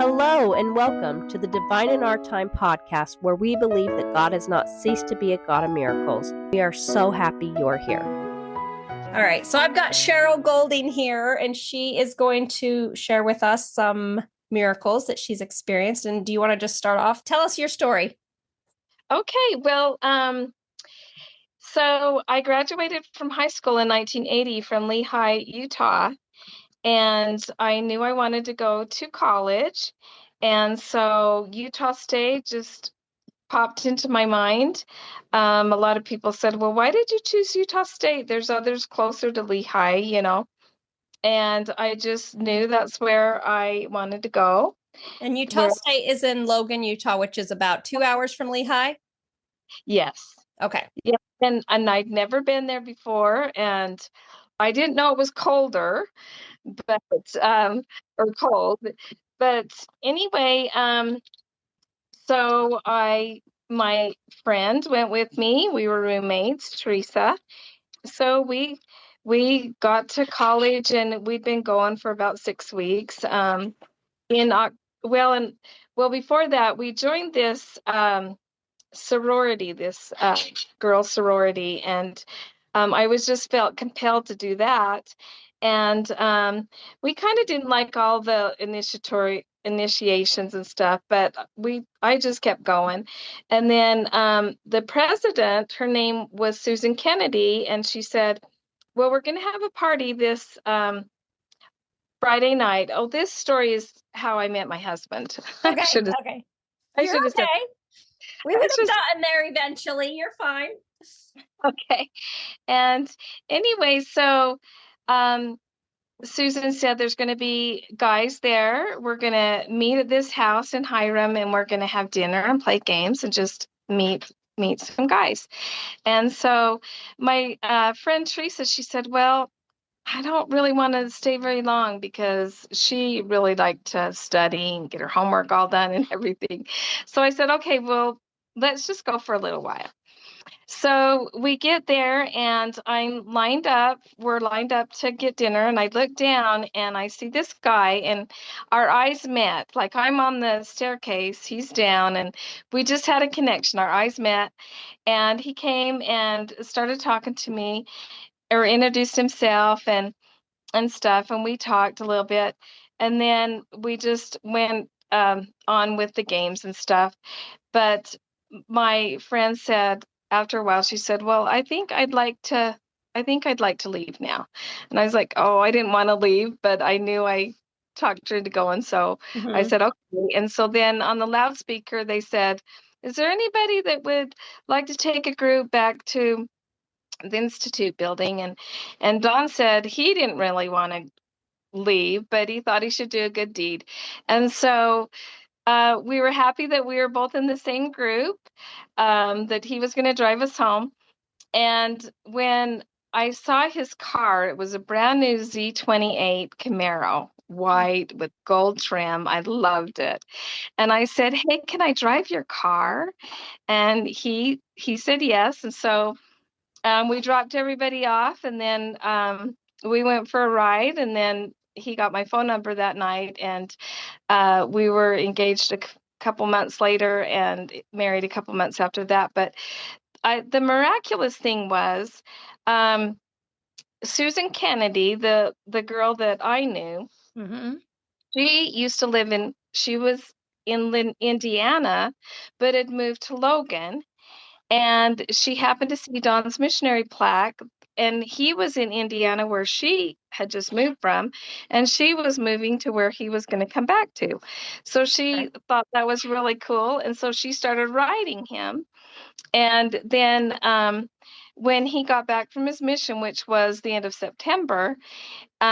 Hello and welcome to the Divine in Our Time podcast, where we believe that God has not ceased to be a God of miracles. We are so happy you're here. All right, so I've got Cheryl Golding here, and she is going to share with us some miracles that she's experienced. And do you want to just start off? Tell us your story. Okay, well, so I graduated from high school in 1980 from Lehigh, Utah, and I knew I wanted to go to college. And so Utah State just popped into my mind. A lot of people said, well, why did you choose Utah State? There's others closer to Lehigh. And I just knew that's where I wanted to go. And Utah State is in Logan, Utah, which is about 2 hours from Lehigh? Yes. Okay. Yeah, and I'd never been there before, and I didn't know it was colder, but or cold. But anyway, so my friend went with me. We were roommates, Teresa. So we got to college, and we'd been going for about 6 weeks. In before that, we joined this sorority, this girl sorority, and I was just felt compelled to do that. And we kind of didn't like all the initiations and stuff, but I just kept going. And then the president, her name was Susan Kennedy, and she said, well, we're going to have a party this Friday night. Oh, this story is how I met my husband. Okay. I should have said. We would have gotten there eventually. You're fine. Okay. And anyway, so Susan said there's going to be guys there. We're going to meet at this house in Hiram, and we're going to have dinner and play games and just meet some guys. And so my friend Teresa, she said, well, I don't really want to stay very long, because she really liked to study and get her homework all done and everything. So I said, okay, well, let's just go for a little while. So we get there, and we're lined up to get dinner, and I look down and I see this guy, and our eyes met. Like, I'm on the staircase, he's down, and we just had a connection. Our eyes met, and he came and started talking to me, or introduced himself and stuff, and we talked a little bit, and then we just went on with the games and stuff. But my friend said, after a while, she said, well, I think I'd like to leave now. And I was like, oh, I didn't want to leave, but I knew I talked her into going. So I said, okay. And so then on the loudspeaker, they said, is there anybody that would like to take a group back to the Institute building? And Don said he didn't really want to leave, but he thought he should do a good deed. And so we were happy that we were both in the same group, that he was going to drive us home. And when I saw his car, it was a brand new Z28 Camaro, white with gold trim. I loved it. And I said, hey, can I drive your car? And he said yes. And so we dropped everybody off, and then we went for a ride, and then he got my phone number that night, and we were engaged a couple months later and married a couple months after that. But the miraculous thing was Susan Kennedy, the girl that I knew, she was in Indiana, but had moved to Logan. And she happened to see Don's missionary plaque, and he was in Indiana, where she had just moved from, and she was moving to where he was going to come back to. So she thought that was really cool, and so she started writing him. And then when he got back from his mission, which was the end of September,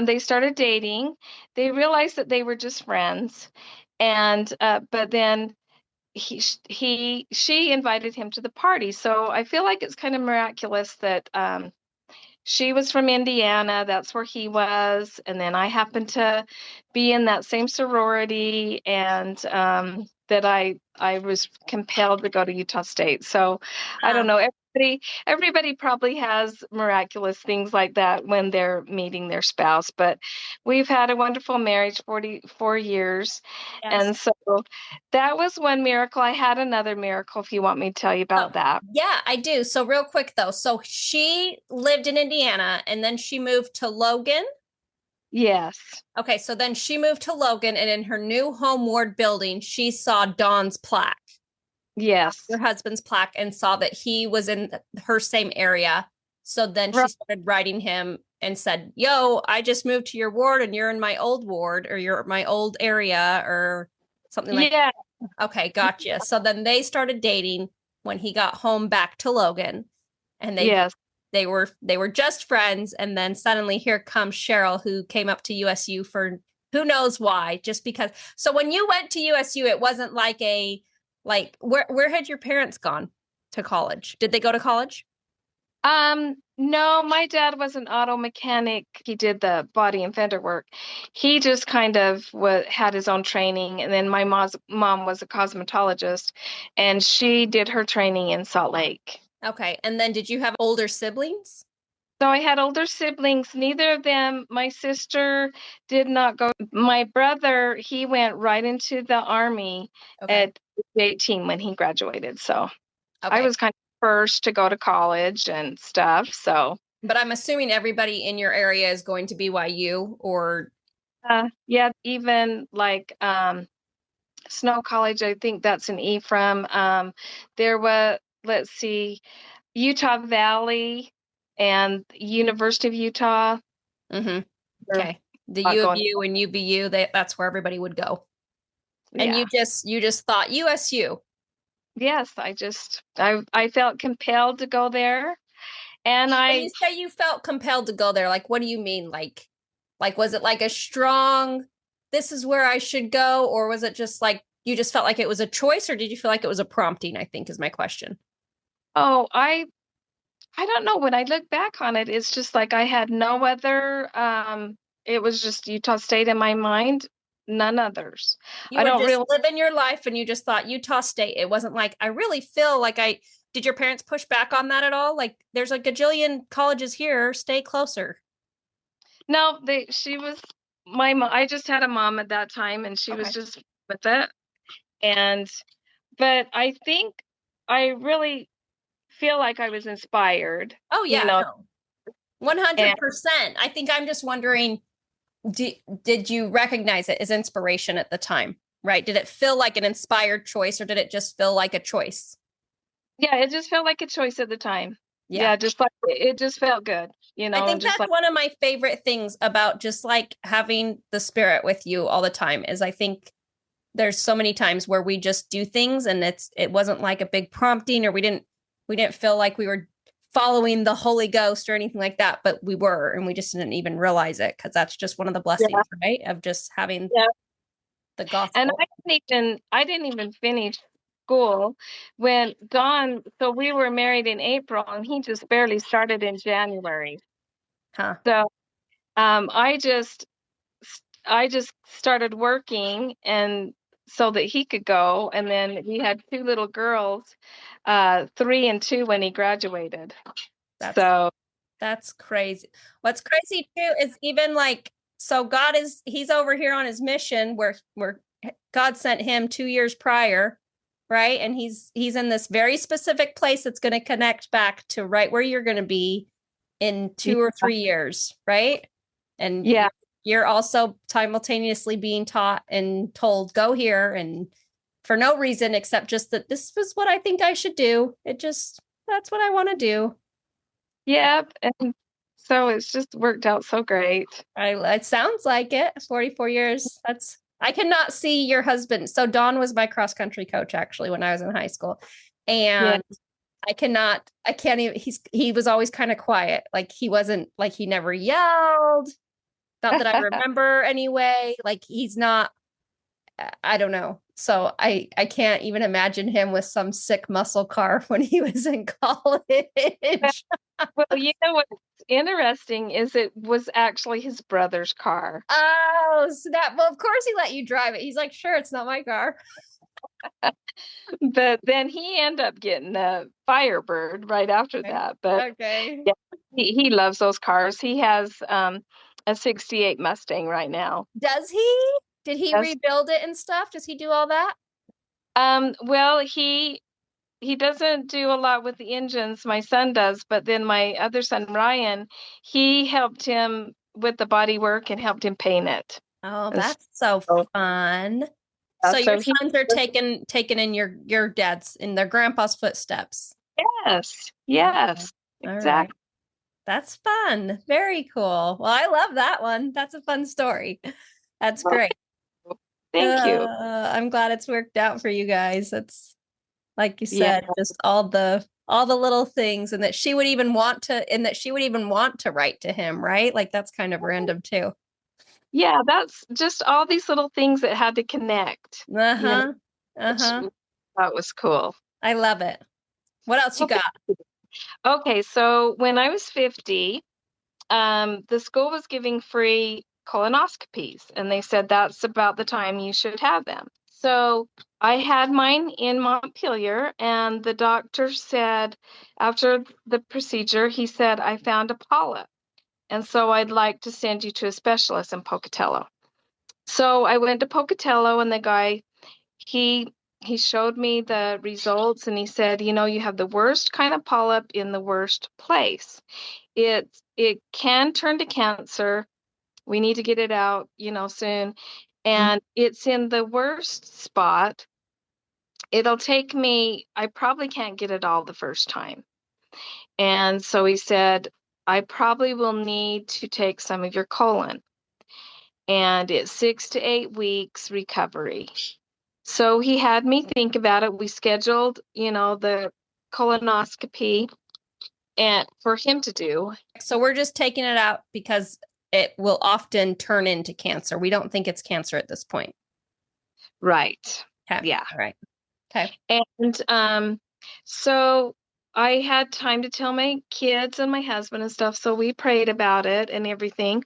they started dating. They realized that they were just friends, and but then she invited him to the party. So I feel like it's kind of miraculous that she was from Indiana, that's where he was, and then I happened to be in that same sorority, and that I was compelled to go to Utah State. So I don't know, everybody probably has miraculous things like that when they're meeting their spouse, but we've had a wonderful marriage, 44 years. Yes. And so that was one miracle. I had another miracle if you want me to tell you Oh, about that. yeah, I do. So real quick though. So she lived in Indiana and then she moved to Logan. Yes. Okay, so then she moved to Logan and in her new home ward building, she saw Dawn's plaque, Yes. your husband's plaque, and saw that he was in her same area. So then she Right. started writing him and said, "Yo, I just moved to your ward and you're in my old ward or you're my old area or something like Yeah. that." Okay, gotcha. So then they started dating when he got home back to Logan and Yes. they were just friends and then suddenly here comes Cheryl who came up to USU for who knows why, just because. So when you went to USU, it wasn't like a like where had your parents gone to college? Did they go to college? No, my dad was an auto mechanic. He did the body and fender work. He just kind of had his own training, and then my mom was a cosmetologist, and she did her training in Salt Lake. Okay. And then did you have older siblings? So I had older siblings. Neither of them, my sister did not go. My brother, he went right into the army Okay. at 18 when he graduated. So I Okay. was kind of first to go to college and stuff. So But I'm assuming everybody in your area is going to BYU or yeah, even like Snow College, I think that's in Ephraim. There was, let's see, Utah Valley and University of Utah. mm-hmm. Are Okay. The not U of going. U and UVU, that's where everybody would go. And Yeah. you just thought USU. Yes, I felt compelled to go there. And When you say you felt compelled to go there, like what do you mean? Like was it like a strong this is where I should go, or was it just like you just felt like it was a choice, or did you feel like it was a prompting, I think is my question. oh, I don't know. When I look back on it, it's just like I had no other it was just Utah State in my mind, none others. You I were don't just really. living your life and you just thought Utah State. It wasn't like I really feel like I did your parents push back on that at all? Like there's a gajillion colleges here, stay closer. No, she was my mom. I just had a mom at that time, and she was Okay. just with it. And but I think I really feel like I was inspired, Oh you yeah, know. no. And 100%. I think I'm just wondering, did you recognize it as inspiration at the time? Right? Did it feel like an inspired choice or did it just feel like a choice? yeah, it just felt like a choice at the time. Yeah. Yeah, just like it just felt good, I and think just that's like one of my favorite things about just like having the spirit with you all the time is I think there's so many times where we just do things and it wasn't like a big prompting or we didn't feel like we were following the Holy Ghost or anything like that, but we were and we just didn't even realize it because that's just one of the yeah, blessings, right? Of just having yeah. the And gospel. I didn't even finish school when Don. So we were married in April, and he just barely started in January. Huh. So um, I just I just started working and so that he could go. And then he had two little girls, 3 and 2 when he graduated. That's So that's crazy. What's crazy too is even like so he's over here on his mission where God sent him 2 years prior, right? And he's in this very specific place that's going to connect back to right where you're going to be in yeah, 2 or 3 years, right? And yeah, you're also simultaneously being taught and told go here and for no reason except just that this was what I think I should do. It just that's what I want to do. yeah. And so it's just worked out so great. It sounds like it. 44 years. That's I cannot see your husband. So Don was my cross country coach actually when I was in high school. Yeah. And I can't even he was always kind of quiet. Like he wasn't like he never yelled. Not that I remember anyway. Like he's not I don't know. So I can't even imagine him with some sick muscle car when he was in college. Well, what's interesting is it was actually his brother's car. Oh, snap. Well, of course he let you drive it. He's like, sure, it's not my car. But then he ended up getting a Firebird right after Okay. that. But Okay. yeah, he loves those cars. He has a 68 Mustang right now. Does he? Did he Yes. rebuild it and stuff? Does he do all that? Well, he doesn't do a lot with the engines. My son does, but then my other son, Ryan, he helped him with the body work and helped him paint it. Oh, And that's so so, fun. So your so he, sons are taking in your dad's in their grandpa's footsteps. yes, Okay. yes, All right. exactly. That's fun. Very cool. Well, I love that one. That's a fun story. That's great. Thank you. I'm glad it's worked out for you guys. That's like you Yeah, said, just all the little things and that she would even want to and that she would even want to write to him, right? Like that's kind of random too. yeah, that's just all these little things that had to connect, Uh-huh. which Uh-huh. that was cool. I love it. What else you Okay. got? Okay, so when I was 50, the school was giving free colonoscopies, and they said that's about the time you should have them. So I had mine in Montpelier, and the doctor said after the procedure, he said, I found a polyp, and so I'd like to send you to a specialist in Pocatello. So I went to Pocatello, and the guy, he he showed me the results, and he said, you have the worst kind of polyp in the worst place. It can turn to cancer. We need to get it out, soon. And it's in the worst spot. It'll take me, I probably can't get it all the first time. And so he said, I probably will need to take some of your colon. And it's 6 to 8 weeks recovery. So he had me think about it. We scheduled, the colonoscopy and for him to do. So we're just taking it out because it will often turn into cancer. We don't think it's cancer at this point. Right. Okay. Yeah. All right. Okay. And so I had time to tell my kids and my husband and stuff. So we prayed about it and everything.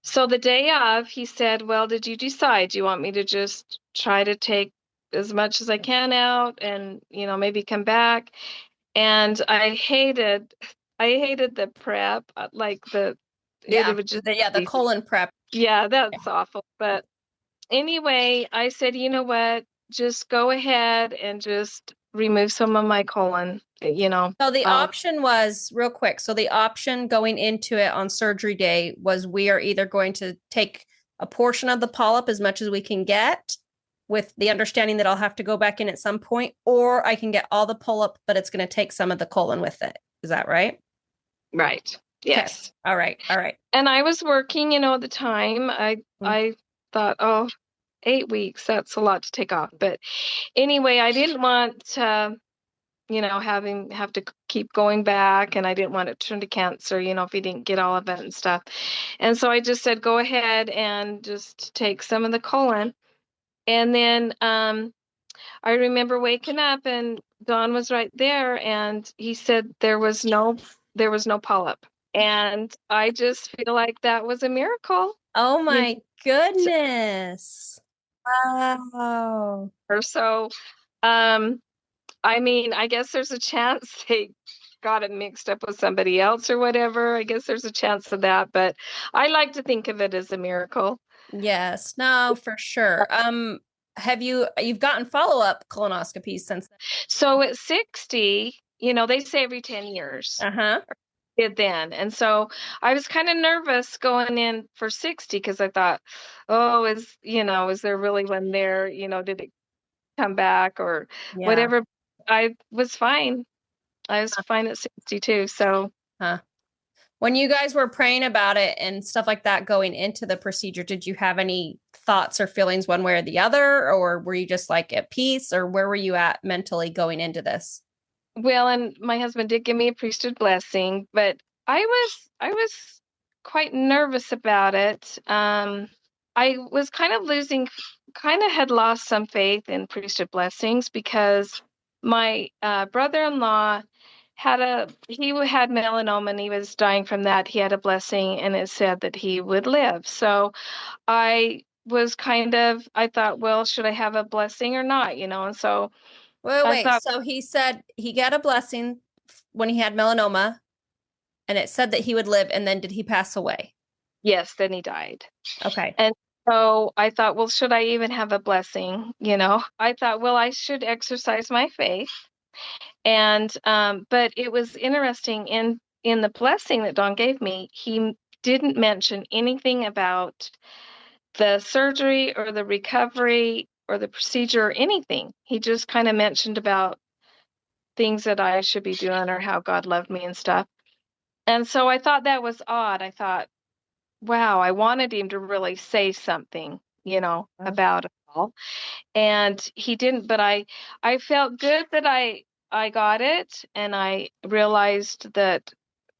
So the day of, he said, well, did you decide? Do you want me to just try to take as much as I can out and, maybe come back? And I hated the prep, like it Yeah. would just The be, colon prep. yeah, that's awful. But anyway, I said, you know what? Just go ahead and just remove some of my colon, So the option was real quick. So the option going into it on surgery day was we are either going to take a portion of the polyp as much as we can get with the understanding that I'll have to go back in at some point, or I can get all the polyp, but it's going to take some of the colon with it. Is that right? right. Okay. Yes. All right. All right. And I was working, at the time. I thought, oh, 8 weeks, that's a lot to take off. But anyway, I didn't want to, have to keep going back, and I didn't want it to turn to cancer, if he didn't get all of it and stuff. And so I just said, go ahead and just take some of the colon. And then I remember waking up and Don was right there, and he said there was no polyp. And I just feel like that was a miracle. Oh You my goodness. Wow. know, so I mean, I guess there's a chance they got it mixed up with somebody else or whatever. I guess there's a chance of that, but I like to think of it as a miracle. Yes. No, for sure. You've gotten follow-up colonoscopies since then? So at 60, they say every 10 years. Uh-huh. Did then. And so I was kind of nervous going in for 60 because I thought, oh, is there really one there? Did it come back or Yeah. whatever? I was fine. I was fine at 62. So Huh. When you guys were praying about it and stuff like that going into the procedure, did you have any thoughts or feelings one way or the other? Or were you just like at peace? Or where were you at mentally going into this? well, and my husband did give me a priesthood blessing, but I was quite nervous about it. I was kind of had lost some faith in priesthood blessings because my brother-in-law he had melanoma and he was dying from that. He had a blessing and it said that he would live. So I was kind of, I thought, well, should I have a blessing or not? And so Wait, I wait. thought, So he said he got a blessing when he had melanoma, and it said that he would live, and then did he pass away? yes, then he died. Okay. And so I thought, well, should I even have a blessing? I thought, well, I should exercise my faith. And but it was interesting in the blessing that Don gave me, he didn't mention anything about the surgery or the recovery or the procedure or anything. He just kind of mentioned about things that I should be doing or how God loved me and stuff. And so I thought that was odd. I thought, wow, I wanted him to really say something, about it all. And he didn't, but I felt good that I got it, and I realized that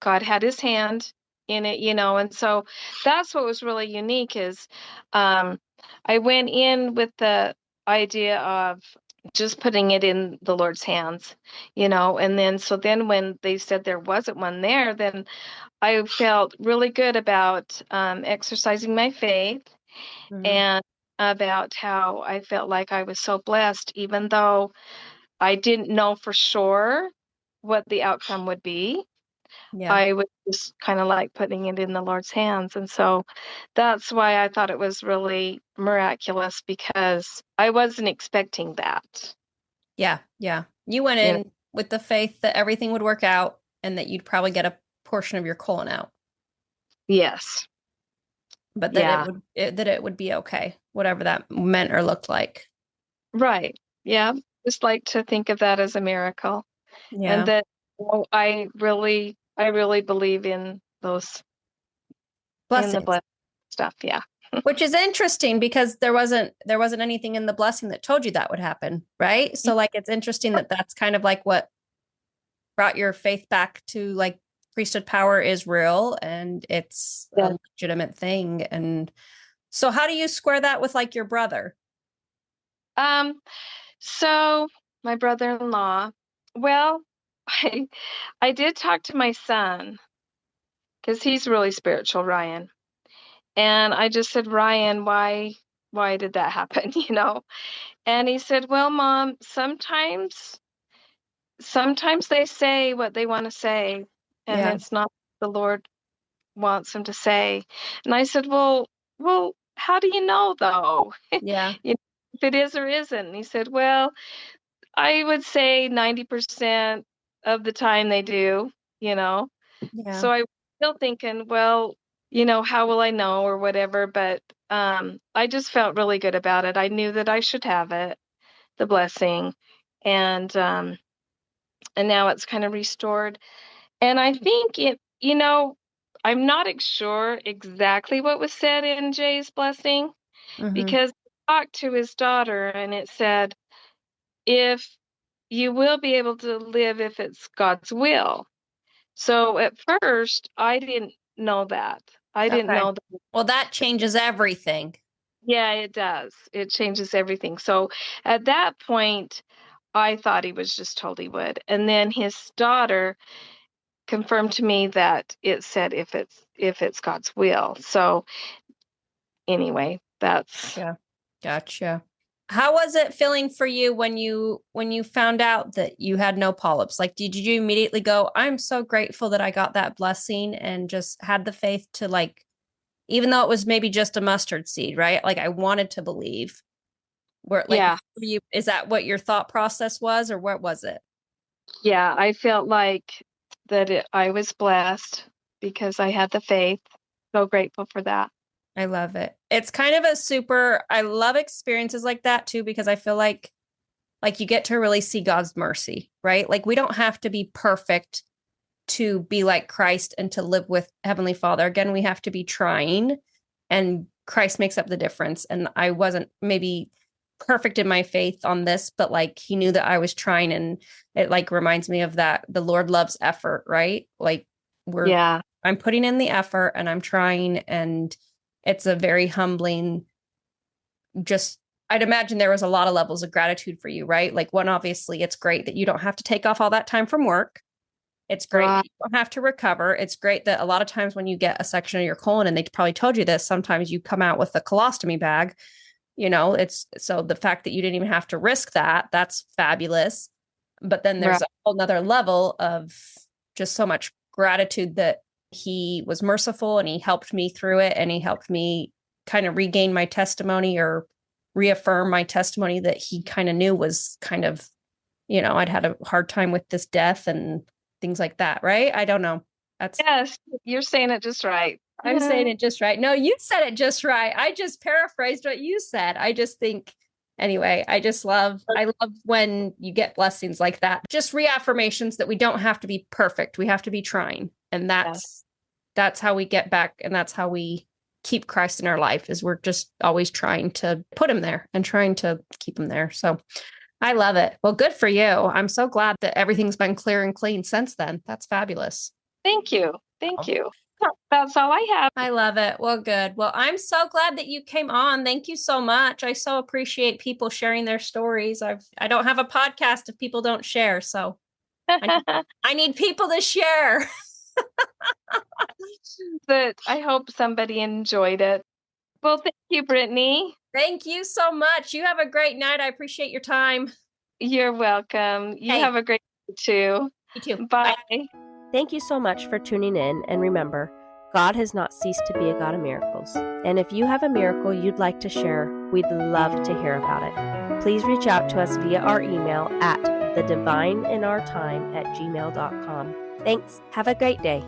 God had his hand in it, and so that's what was really unique is um I went in with the idea of just putting it in the Lord's hands, and then when they said there wasn't one there, then I felt really good about exercising my faith, Mm-hmm. and about how I felt like I was so blessed, even though I didn't know for sure what the outcome would be. Yeah. I was just kind of like putting it in the Lord's hands. And so that's why I thought it was really miraculous, because I wasn't expecting that. Yeah. Yeah. You went You know, in with the faith that everything would work out and that you'd probably get a portion of your colon out, yes. but that Yeah. that it would be okay, whatever that meant or looked like. Right. Yeah. Just like to think of that as a miracle. And Yeah. that I really believe in those in the Blessings. blessed stuff. Yeah. Which is interesting because there wasn't anything in the blessing that told you that would happen, right? So like it's interesting that that's kind of like what brought your faith back to like priesthood power is real and it's Yeah. a legitimate thing. And so how do you square that with like your brother? Um, so my brother-in-law, well, I I did talk to my son because he's really spiritual, Ryan. And I just said, Ryan, why did that happen, And he said, well, Mom, sometimes they say what they want to say, and Yeah. it's not what the Lord wants them to say. And I said, well, how do you know though? Yeah. If it is or isn't. And he said, well, I would say 90% of the time they do, you know. Yeah. So I was still thinking, well, how will I know or whatever, but I just felt really good about it. I knew that I should have it, the blessing. And now it's kind of restored. And I think I'm not sure exactly what was said in Jay's blessing, Mm-hmm. because I talked to his daughter and it said, if you will be able to live if it's God's will. So at first, I didn't know that. I didn't Okay. know that. Well, that changes everything. Yeah, it does. It changes everything. So at that point, I thought he was just told he would. And then his daughter confirmed to me that it said if it's God's will. So anyway, that's Yeah. Gotcha. How was it feeling for you when you found out that you had no polyps? Like, did you immediately go, I'm so grateful that I got that blessing and just had the faith to like, even though it was maybe just a mustard seed, right? Like I wanted to believe. Where like yeah. is that what your thought process was or what was it? Yeah, I felt like I was blessed because I had the faith. So grateful for that. I love it. It's kind of I love experiences like that too, because I feel like you get to really see God's mercy, right? Like we don't have to be perfect to be like Christ and to live with Heavenly Father. Again, we have to be trying, and Christ makes up the difference. And I wasn't maybe perfect in my faith on this, but like he knew that I was trying, and it like reminds me of that. The Lord loves effort, right? Like we're Yeah. I'm putting in the effort and I'm trying, and it's a very humbling just I'd imagine there was a lot of levels of gratitude for you, right? Like one, obviously it's great that you don't have to take off all that time from work It's great Right. that you don't have to recover. It's great that a lot of times when you get a section of your colon, and they probably told you this, sometimes you come out with a colostomy bag. It's so the fact that you didn't even have to risk that, that's fabulous. But then there's Right. a whole nother level of just so much gratitude that he was merciful and he helped me through it. And he helped me kind of regain my testimony or reaffirm my testimony that he kind of knew was kind of, I'd had a hard time with this death and things like that. Right. I don't know. Yes, you're saying it just right. I'm saying it just right. No, you said it just right. I just paraphrased what you said. I just think, anyway, I love when you get blessings like that. Just reaffirmations that we don't have to be perfect. We have to be trying. And that's how we get back. And that's how we keep Christ in our life, is we're just always trying to put him there and trying to keep him there. So I love it. Well, good for you. I'm so glad that everything's been clear and clean since then. That's fabulous. Thank you. Thank you. That's all I have. I love it. Well, good. Well, I'm so glad that you came on. Thank you so much. I so appreciate people sharing their stories. I don't have a podcast if people don't share. So I need people to share. But I hope somebody enjoyed it. Well, thank you, Brittany. Thank you so much. You have a great night. I appreciate your time. You're welcome. You Hey. have a great day too. You too. Bye. Thank you so much for tuning in, and remember, God has not ceased to be a God of miracles. And if you have a miracle you'd like to share, we'd love to hear about it. Please reach out to us via our email at thedivineinourtime@gmail.com. Thanks. Have a great day.